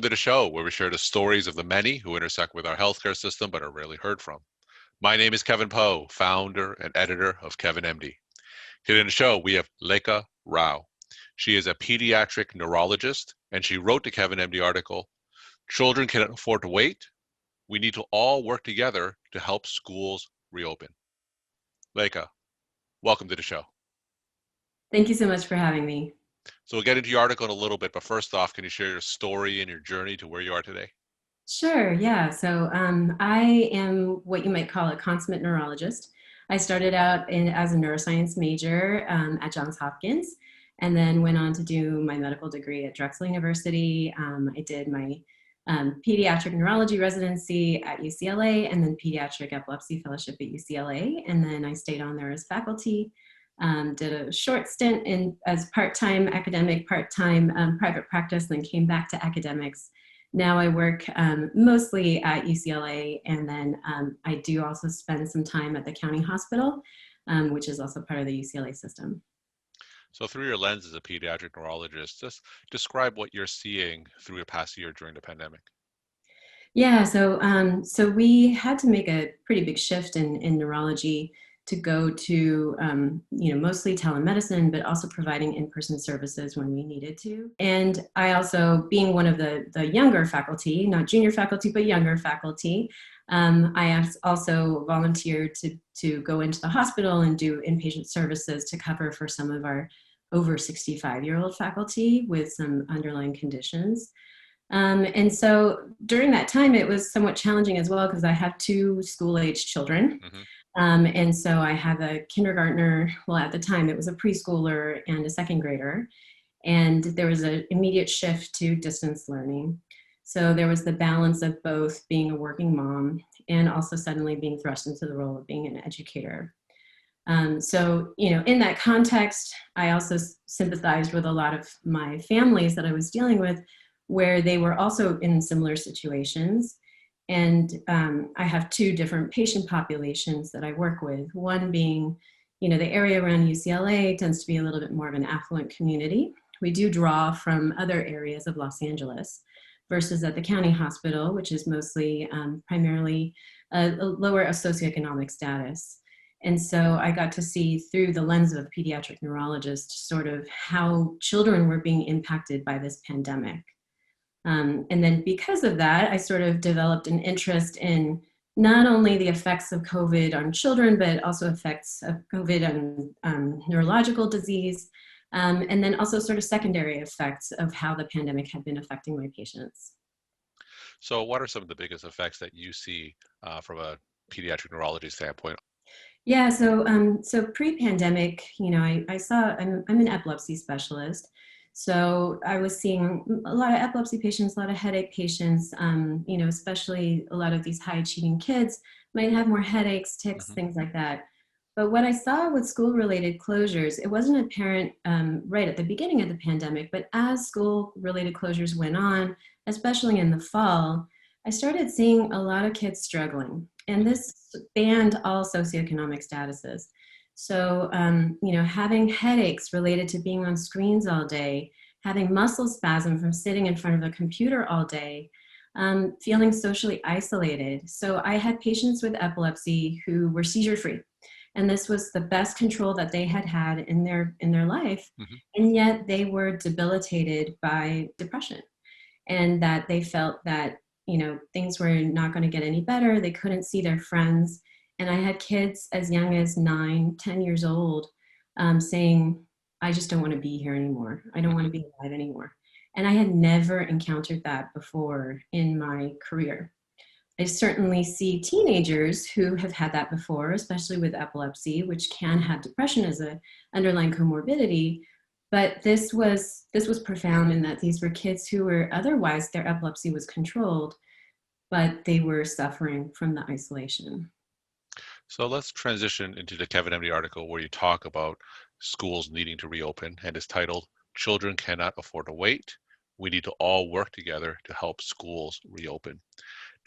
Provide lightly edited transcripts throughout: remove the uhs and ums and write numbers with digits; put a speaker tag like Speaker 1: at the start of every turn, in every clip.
Speaker 1: Welcome to the show where we share the stories of the many who intersect with our healthcare system but are rarely heard from. My name is Kevin Poe, founder and editor of Kevin MD. Here in the show, we have Lekha Rao. She is a pediatric neurologist and she wrote the Kevin MD article, Children Cannot Afford to Wait. We need to all work together to help schools reopen. Lekha, welcome to the show.
Speaker 2: Thank you so much for having me.
Speaker 1: So we'll get into your article in a little bit, but first off, can you share your story and your journey to where you are today?
Speaker 2: Sure, yeah. So I am what you might call a consummate neurologist. I started out as a neuroscience major at Johns Hopkins and then went on to do my medical degree at Drexel University. I did my pediatric neurology residency at UCLA and then pediatric epilepsy fellowship at UCLA. And then I stayed on there as faculty. Did a short stint as part-time academic, part-time private practice, then came back to academics. Now I work mostly at UCLA, and then I do also spend some time at the county hospital, which is also part of the UCLA system.
Speaker 1: So through your lens as a pediatric neurologist, just describe what you're seeing through your past year during the pandemic.
Speaker 2: Yeah, so we had to make a pretty big shift in neurology to go to mostly telemedicine, but also providing in-person services when we needed to. And I also, being one of the younger faculty, not junior faculty, but younger faculty, I also volunteered to go into the hospital and do inpatient services to cover for some of our over 65-year-old faculty with some underlying conditions. And so during that time, it was somewhat challenging as well because I have two school-age children.
Speaker 1: Mm-hmm.
Speaker 2: And so I have a kindergartner, well, at the time it was a preschooler and a second grader. And there was an immediate shift to distance learning. So there was the balance of both being a working mom and also suddenly being thrust into the role of being an educator. So, in that context, I also sympathized with a lot of my families that I was dealing with where they were also in similar situations. And I have two different patient populations that I work with. One being, the area around UCLA tends to be a little bit more of an affluent community. We do draw from other areas of Los Angeles versus at the county hospital, which is mostly primarily a lower socioeconomic status. And so I got to see through the lens of a pediatric neurologist sort of how children were being impacted by this pandemic. And then because of that, I sort of developed an interest in not only the effects of COVID on children, but also effects of COVID on neurological disease, and then also sort of secondary effects of how the pandemic had been affecting my patients.
Speaker 1: So what are some of the biggest effects that you see from a pediatric neurology standpoint?
Speaker 2: Yeah, so pre-pandemic, I saw, I'm an epilepsy specialist. So I was seeing a lot of epilepsy patients, a lot of headache patients, especially a lot of these high achieving kids might have more headaches, tics,
Speaker 1: Mm-hmm.
Speaker 2: things like that. But what I saw with school related closures, it wasn't apparent right at the beginning of the pandemic, but as school related closures went on, especially in the fall, I started seeing a lot of kids struggling. And this spanned all socioeconomic statuses. So, having headaches related to being on screens all day, having muscle spasm from sitting in front of a computer all day, feeling socially isolated. So I had patients with epilepsy who were seizure-free. And this was the best control that they had had in their life.
Speaker 1: Mm-hmm.
Speaker 2: And yet they were debilitated by depression and that they felt that, things were not going to get any better. They couldn't see their friends. And I had kids as young as 9, 10 years old saying, I just don't want to be here anymore. I don't want to be alive anymore. And I had never encountered that before in my career. I certainly see teenagers who have had that before, especially with epilepsy, which can have depression as an underlying comorbidity. But this was profound in that these were kids who were otherwise their epilepsy was controlled, but they were suffering from the isolation.
Speaker 1: So let's transition into the Kevin MD article where you talk about schools needing to reopen, and it's titled, Children Cannot Afford to Wait. We need to all work together to help schools reopen.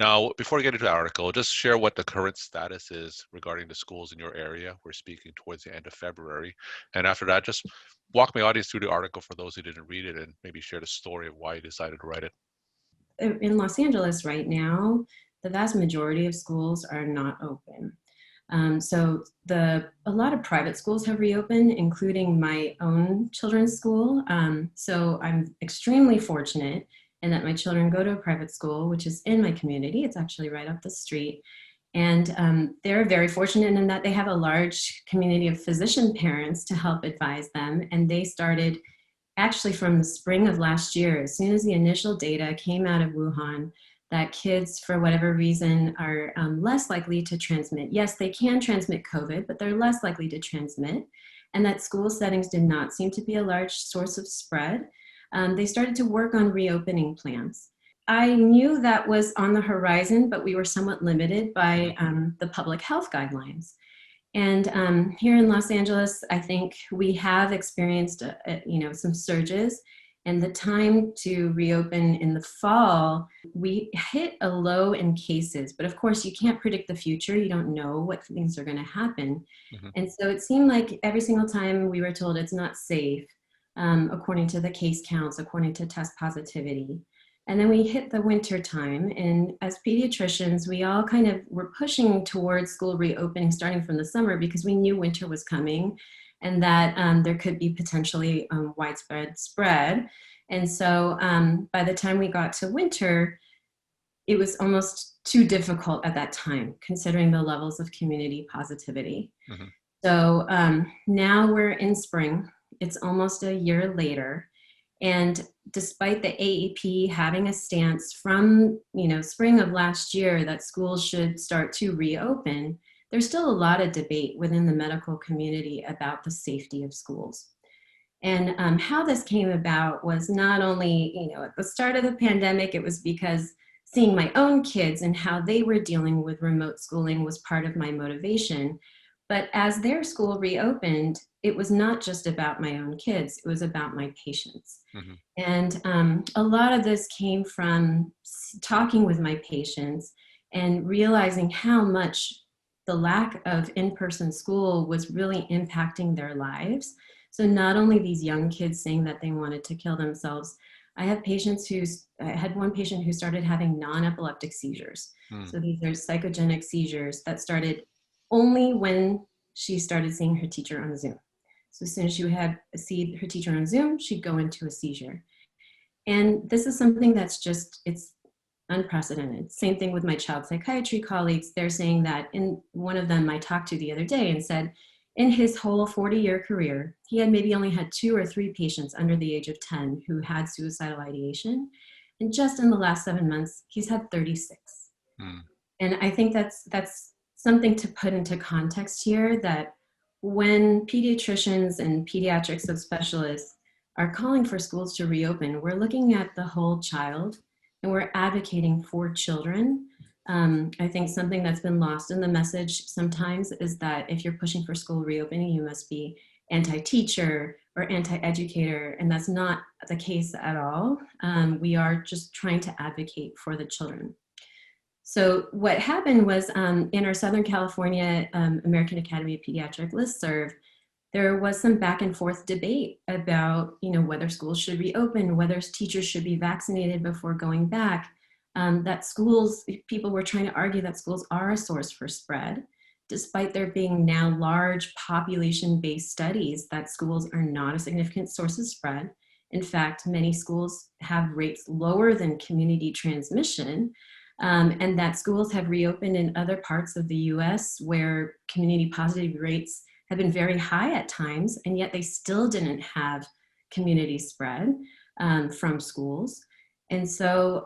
Speaker 1: Now, before we get into the article, just share what the current status is regarding the schools in your area. We're speaking towards the end of February. And after that, just walk my audience through the article for those who didn't read it and maybe share the story of why you decided to write it.
Speaker 2: in Los Angeles right now, the vast majority of schools are not open. So a lot of private schools have reopened, including my own children's school. So I'm extremely fortunate in that my children go to a private school, which is in my community. It's actually right up the street. And they're very fortunate in that they have a large community of physician parents to help advise them. And they started actually from the spring of last year, as soon as the initial data came out of Wuhan, that kids, for whatever reason, are less likely to transmit. Yes, they can transmit COVID, but they're less likely to transmit. And that school settings did not seem to be a large source of spread. They started to work on reopening plans. I knew that was on the horizon, but we were somewhat limited by the public health guidelines. And here in Los Angeles, I think we have experienced, some surges. And the time to reopen in the fall, we hit a low in cases. But of course, you can't predict the future. You don't know what things are going to happen.
Speaker 1: Mm-hmm.
Speaker 2: And so it seemed like every single time we were told it's not safe, according to the case counts, according to test positivity. And then we hit the winter time, and as pediatricians, we all kind of were pushing towards school reopening starting from the summer because we knew winter was coming and that there could be potentially widespread spread. And so by the time we got to winter, it was almost too difficult at that time, considering the levels of community positivity. Mm-hmm. So now we're in spring. It's almost a year later. And despite the AEP having a stance from, spring of last year that schools should start to reopen, there's still a lot of debate within the medical community about the safety of schools. And how this came about was not only, at the start of the pandemic, it was because seeing my own kids and how they were dealing with remote schooling was part of my motivation. But as their school reopened, it was not just about my own kids, it was about my patients. Mm-hmm. And a lot of this came from talking with my patients and realizing how much the lack of in-person school was really impacting their lives. So not only these young kids saying that they wanted to kill themselves, I had one patient who started having non-epileptic seizures. So these are psychogenic seizures that started only when she started seeing her teacher on Zoom. So as soon as she would see her teacher on Zoom, she'd go into a seizure. And this is something that's it's unprecedented. Same thing with my child psychiatry colleagues. They're saying that, in one of them I talked to the other day and said, in his whole 40-year career, he had maybe only had 2 or 3 patients under the age of 10 who had suicidal ideation. And just in the last 7 months, he's had 36. And I think that's something to put into context here, that when pediatricians and pediatric subspecialists are calling for schools to reopen, we're looking at the whole child and we're advocating for children. I think something that's been lost in the message sometimes is that if you're pushing for school reopening, you must be anti-teacher or anti-educator, and that's not the case at all. We are just trying to advocate for the children. So what happened was in our Southern California American Academy of Pediatric listserv, there was some back and forth debate about, whether schools should reopen, whether teachers should be vaccinated before going back. People were trying to argue that schools are a source for spread, despite there being now large population-based studies that schools are not a significant source of spread. In fact, many schools have rates lower than community transmission. And that schools have reopened in other parts of the US where community positive rates have been very high at times, and yet they still didn't have community spread from schools. And so,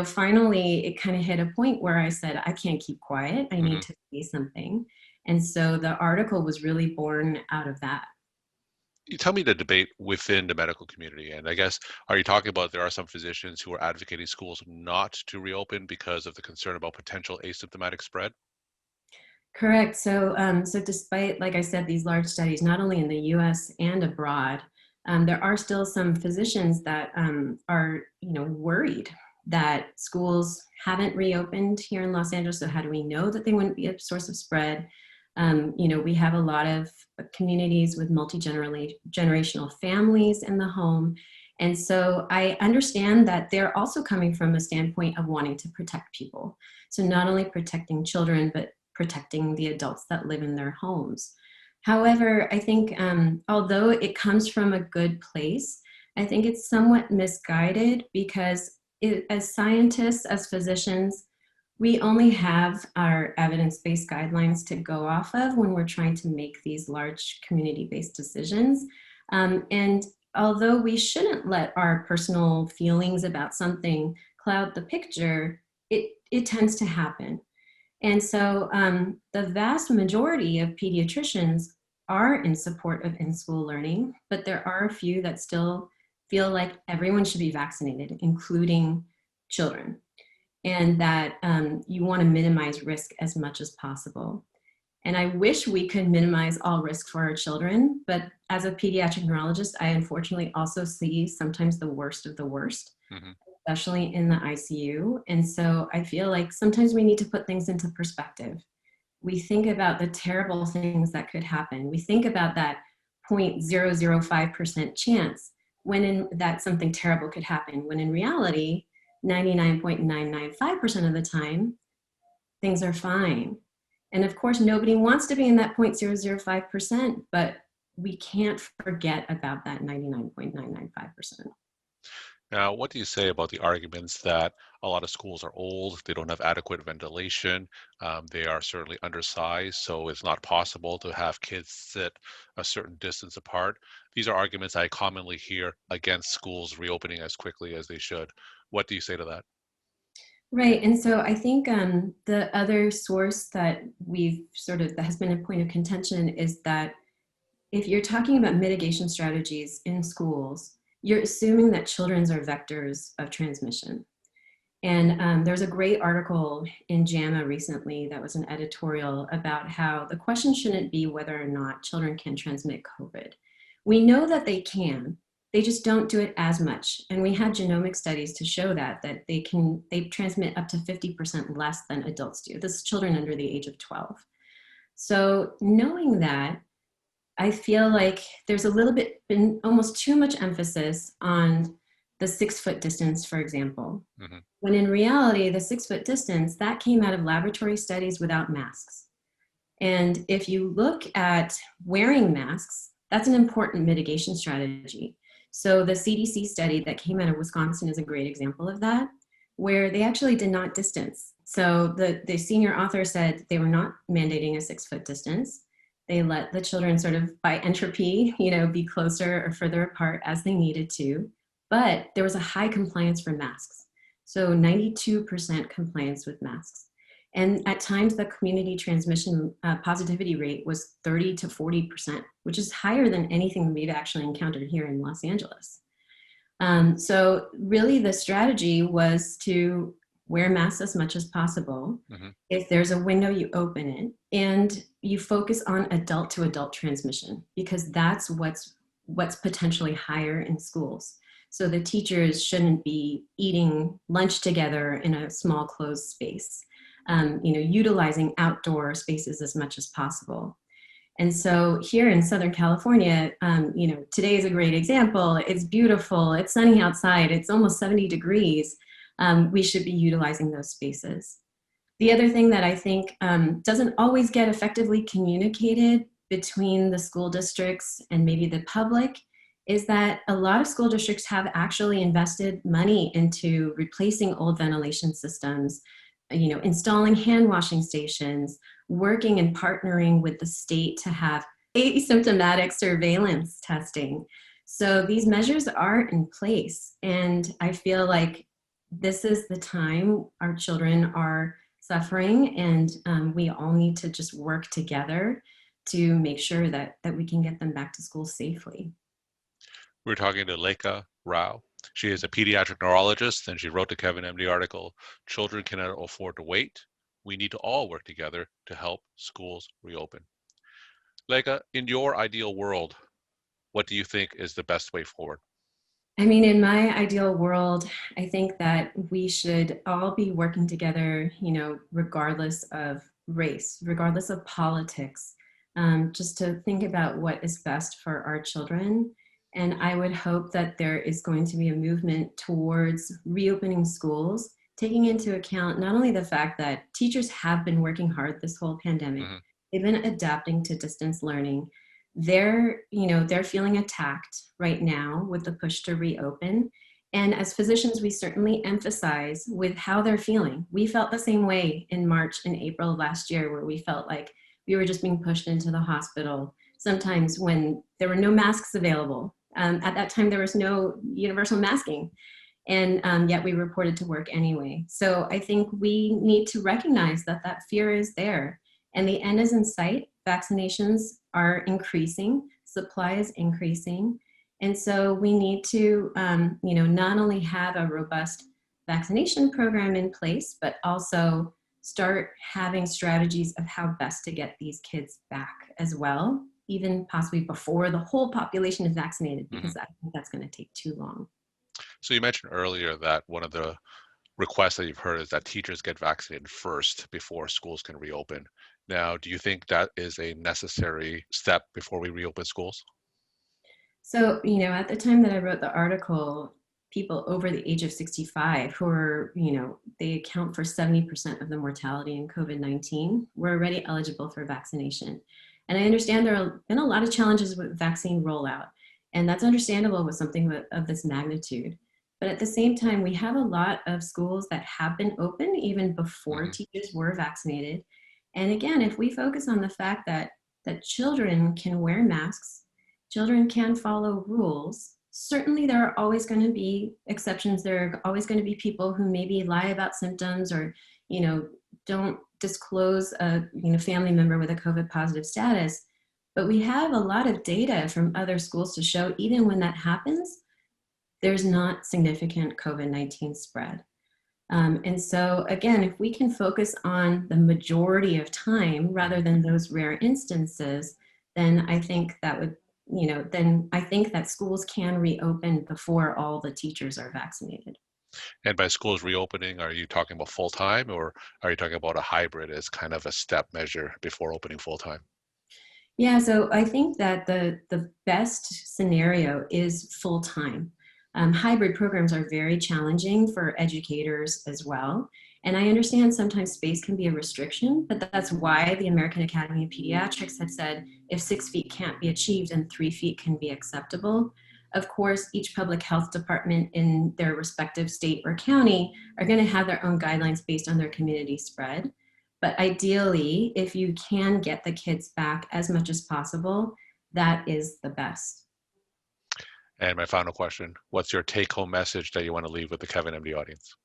Speaker 2: finally it kind of hit a point where I said, I can't keep quiet, I need to say something. And so the article was really born out of that.
Speaker 1: You tell me the debate within the medical community, and I guess, are you talking about there are some physicians who are advocating schools not to reopen because of the concern about potential asymptomatic spread?
Speaker 2: Correct. So despite, like I said, these large studies, not only in the US and abroad, there are still some physicians that are, worried that schools haven't reopened here in Los Angeles. So how do we know that they wouldn't be a source of spread? We have a lot of communities with multi-generational families in the home. And so I understand that they're also coming from a standpoint of wanting to protect people. So not only protecting children, but protecting the adults that live in their homes. However, I think although it comes from a good place, I think it's somewhat misguided because as scientists, as physicians, we only have our evidence-based guidelines to go off of when we're trying to make these large community-based decisions. And although we shouldn't let our personal feelings about something cloud the picture, it tends to happen. And so the vast majority of pediatricians are in support of in-school learning, but there are a few that still feel like everyone should be vaccinated, including children, and that you want to minimize risk as much as possible. And I wish we could minimize all risk for our children, but as a pediatric neurologist, I unfortunately also see sometimes the worst of the worst, especially in the ICU. And so I feel like sometimes we need to put things into perspective. We think about the terrible things that could happen. We think about that 0.005% chance that something terrible could happen, when in reality, 99.995% of the time, things are fine. And of course, nobody wants to be in that 0.005%, but we can't forget about that 99.995%.
Speaker 1: Now, what do you say about the arguments that a lot of schools are old, they don't have adequate ventilation, they are certainly undersized, so it's not possible to have kids sit a certain distance apart? These are arguments I commonly hear against schools reopening as quickly as they should. What do you say to that?
Speaker 2: Right, and so I think the other source that that has been a point of contention is that if you're talking about mitigation strategies in schools, you're assuming that children are vectors of transmission. And there's a great article in JAMA recently that was an editorial about how the question shouldn't be whether or not children can transmit COVID. We know that they can, they just don't do it as much. And we had genomic studies to show that they transmit up to 50% less than adults do. This is children under the age of 12. So knowing that, I feel like there's been almost too much emphasis on the 6-foot distance, for example, when in reality, the 6-foot distance, that came out of laboratory studies without masks. And if you look at wearing masks, that's an important mitigation strategy. So the CDC study that came out of Wisconsin is a great example of that, where they actually did not distance. So the senior author said they were not mandating a 6-foot distance. They let the children sort of by entropy, be closer or further apart as they needed to, but there was a high compliance for masks. So 92% compliance with masks. And at times the community transmission positivity rate was 30 to 40%, which is higher than anything we've actually encountered here in Los Angeles. So really the strategy was to wear masks as much as possible. If there's a window, you open it, and you focus on adult to adult transmission, because that's what's potentially higher in schools. So the teachers shouldn't be eating lunch together in a small closed space, utilizing outdoor spaces as much as possible. And so here in Southern California, today is a great example. It's beautiful, it's sunny outside, it's almost 70 degrees. We should be utilizing those spaces. The other thing that I think doesn't always get effectively communicated between the school districts and maybe the public is that a lot of school districts have actually invested money into replacing old ventilation systems, installing hand washing stations, working and partnering with the state to have asymptomatic surveillance testing. So these measures are in place, and I feel like this is the time our children are suffering, and we all need to just work together to make sure that we can get them back to school safely.
Speaker 1: We're talking to Lekha Rao. She is a pediatric neurologist, and she wrote the Kevin MD article, "Children Cannot Afford to Wait. We Need to All Work Together to Help Schools Reopen." Lekha, in your ideal world, what do you think is the best way forward?
Speaker 2: I mean, in my ideal world, I think that we should all be working together, regardless of race, regardless of politics, just to think about what is best for our children And I would hope that there is going to be a movement towards reopening schools, taking into account not only the fact that teachers have been working hard this whole pandemic,
Speaker 1: Hmm.
Speaker 2: they've been adapting to distance learning. They're feeling attacked right now with the push to reopen. And as physicians, we certainly emphasize with how they're feeling. We felt the same way in March and April of last year, where we felt like we were just being pushed into the hospital, sometimes when there were no masks available. At that time, there was no universal masking, and yet we reported to work anyway. So I think we need to recognize that that fear is there, and the end is in sight. Vaccinations are increasing, supply is increasing, and so we need to, not only have a robust vaccination program in place, but also start having strategies of how best to get these kids back as well, even possibly before the whole population is vaccinated,
Speaker 1: Hmm.
Speaker 2: because I think that's going to take too long.
Speaker 1: So you mentioned earlier that one of the requests that you've heard is that teachers get vaccinated first before schools can reopen. Now, do you think that is a necessary step before we reopen schools?
Speaker 2: So, at the time that I wrote the article, people over the age of 65 who are, they account for 70% of the mortality in COVID-19 were already eligible for vaccination. And I understand there have been a lot of challenges with vaccine rollout, and that's understandable with something of this magnitude. But at the same time, we have a lot of schools that have been open even before
Speaker 1: Hmm.
Speaker 2: teachers were vaccinated. And again, if we focus on the fact that children can wear masks, children can follow rules. Certainly, there are always going to be exceptions. There are always going to be people who maybe lie about symptoms or, don't disclose a family member with a COVID positive status. But we have a lot of data from other schools to show even when that happens, there's not significant COVID-19 spread. And so, again, if we can focus on the majority of time rather
Speaker 1: Hmm.
Speaker 2: than those rare instances, then I think that would, then I think that schools can reopen before all the teachers are vaccinated.
Speaker 1: And by schools reopening, are you talking about full time or are you talking about a hybrid as kind of a step measure before opening full time?
Speaker 2: Yeah, so I think that the best scenario is full time. Hybrid programs are very challenging for educators as well. And I understand sometimes space can be a restriction, but that's why the American Academy of Pediatrics had said if 6 feet can't be achieved, then 3 feet can be acceptable. Of course, each public health department in their respective state or county are going to have their own guidelines based on their community spread. But ideally, if you can get the kids back as much as possible, that is the best.
Speaker 1: And my final question, what's your take home message that you want to leave with the Kevin MD audience?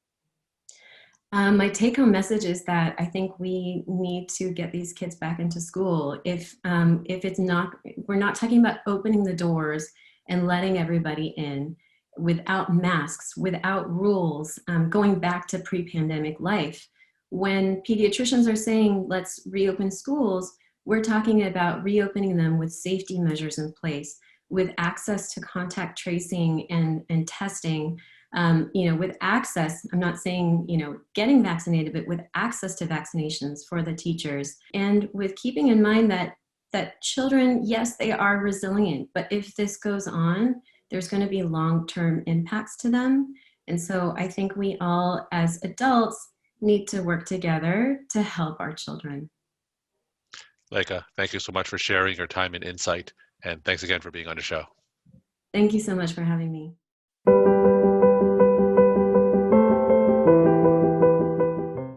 Speaker 2: My take home message is that I think we need to get these kids back into school. If it's not, we're not talking about opening the doors and letting everybody in without masks, without rules, going back to pre-pandemic life. When pediatricians are saying, let's reopen schools, we're talking about reopening them with safety measures in place, with access to contact tracing and testing, with access. I'm not saying, getting vaccinated, but with access to vaccinations for the teachers, and with keeping in mind that children, yes, they are resilient, but if this goes on, there's going to be long-term impacts to them. And so I think we all, as adults, need to work together to help our children.
Speaker 1: Lekha, thank you so much for sharing your time and insight. And thanks again for being on the show.
Speaker 2: Thank you so much for having me.